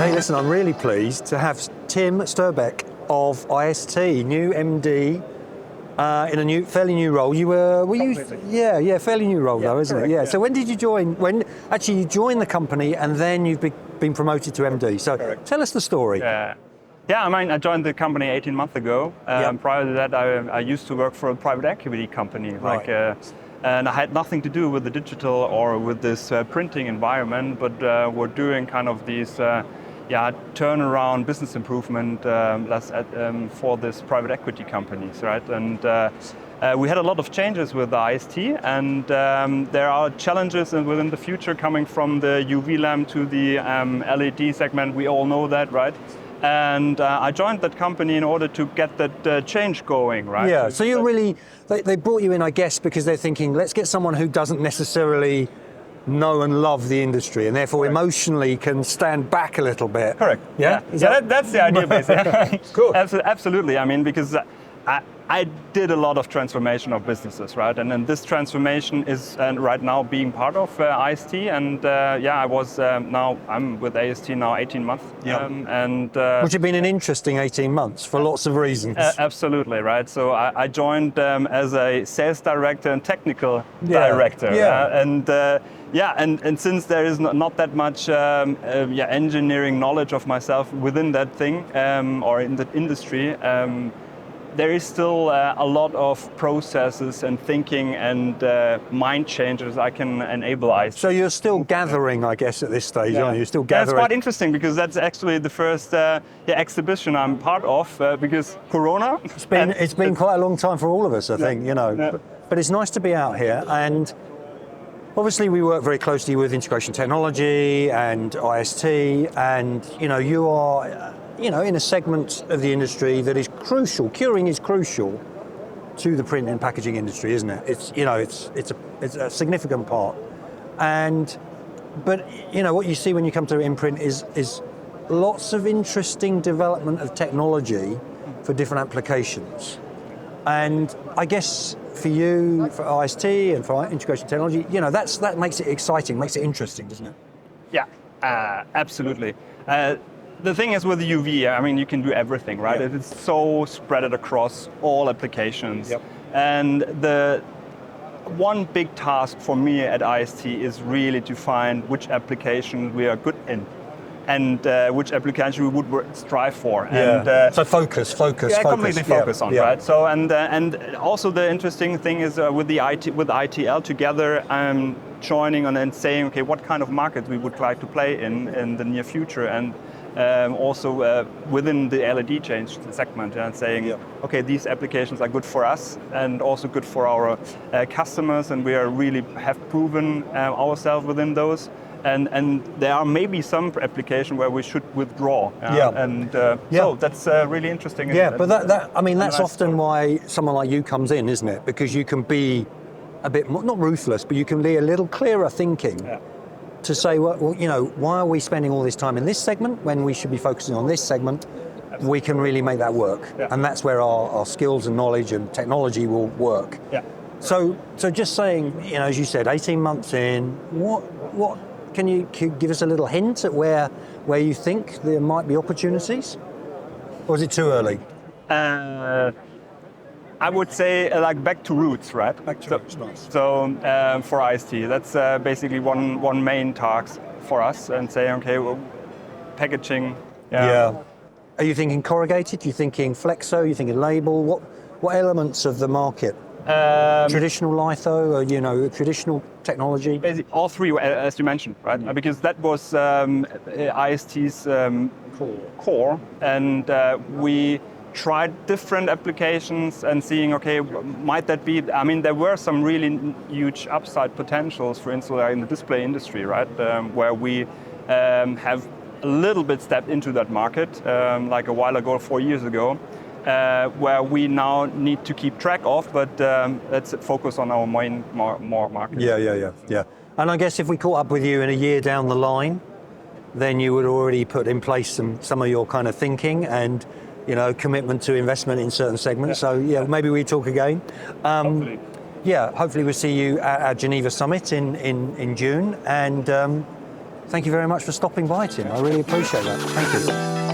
Hey, listen, I'm really pleased to have Tim Sturbeck of IST, new MD, in a fairly new role. Were you? Yeah, fairly new role though, isn't correct, it? Yeah. yeah. So when did you join? When actually you joined the company and then you've been promoted to MD. So Correct. tell us the story. Yeah, I joined the company 18 months ago. Yep. Prior to that, I used to work for a private equity company. Right. And I had nothing to do with the digital or with this printing environment, but we're doing kind of these turnaround business improvement for this private equity companies, right? And we had a lot of changes with the IST, and there are challenges within the future coming from the UV lamp to the LED segment. We all know that, right? And I joined that company in order to get that change going, right? Yeah, so you're really, they brought you in, I guess, because they're thinking, let's get someone who doesn't necessarily know and love the industry and therefore emotionally can stand back a little bit. Correct. Yeah? That's the idea, basically. Cool. Absolutely. I mean, because I did a lot of transformation of businesses, right? And then this transformation is right now being part of IST. And I'm with IST now 18 months. Yeah. Which have been an interesting 18 months for lots of reasons. Absolutely, right? So I joined as a sales director and technical director. Yeah. And since there is not that much engineering knowledge of myself within that thing or in that industry, there is still a lot of processes and thinking and mind changes I can enable IST. So you're still gathering, I guess, at this stage, aren't you? You're still gathering. That's quite interesting because that's actually the first exhibition I'm part of because Corona. It's been quite a long time for all of us, I think, you know. Yeah. But it's nice to be out here, and obviously we work very closely with Integration Technology and IST, and you are in a segment of the industry that is crucial. Curing is crucial to the print and packaging industry, isn't it? It's a significant part. But what you see when you come to imprint is lots of interesting development of technology for different applications. And I guess for you, for IST and for Integration Technology, that makes it exciting, makes it interesting, doesn't it? Yeah, absolutely. The thing is with the UV, I mean, you can do everything, right? Yep. It's so spread across all applications. Yep. And the one big task for me at IST is really to find which application we are good in and which application we would strive for. Yeah. And, so focus. Completely focus on, yeah. right? So and also the interesting thing is with ITL together, I'm joining on and saying, okay, what kind of market we would like to play in the near future, and also within the LED change segment, and saying, okay, these applications are good for us and also good for our customers, and we are really have proven ourselves within those. And there are maybe some application where we should withdraw. So that's really interesting. Yeah, but that's often why someone like you comes in, isn't it? Because you can be a bit more, not ruthless, but you can be a little clearer thinking. Yeah. To say, well, why are we spending all this time in this segment when we should be focusing on this segment? Absolutely. We can really make that work. Yeah. And that's where our skills and knowledge and technology will work. Yeah. So just saying, as you said, 18 months in, what can you give us a little hint at where you think there might be opportunities? Or is it too early? I would say back to roots, right? Back to roots, nice. So for IST, that's basically one main task for us, and saying, okay, well, packaging. Yeah. Are you thinking corrugated? Are you thinking flexo? Are you thinking label? What elements of the market? Traditional litho, or traditional technology? Basically, all three, as you mentioned, right? Mm-hmm. Because that was IST's core, and we tried different applications and seeing, okay, might that be, there were some really huge upside potentials, for instance, in the display industry, right? Where we have a little bit stepped into that market, like a while ago, 4 years ago, where we now need to keep track of, but let's focus on our main more markets. Yeah. And I guess if we caught up with you in a year down the line, then you would already put in place some of your kind of thinking and commitment to investment in certain segments. Yeah. So maybe we talk again. Hopefully. Yeah, hopefully we'll see you at our Geneva Summit in June. And Thank you very much for stopping by, Tim. I really appreciate that. Thank you.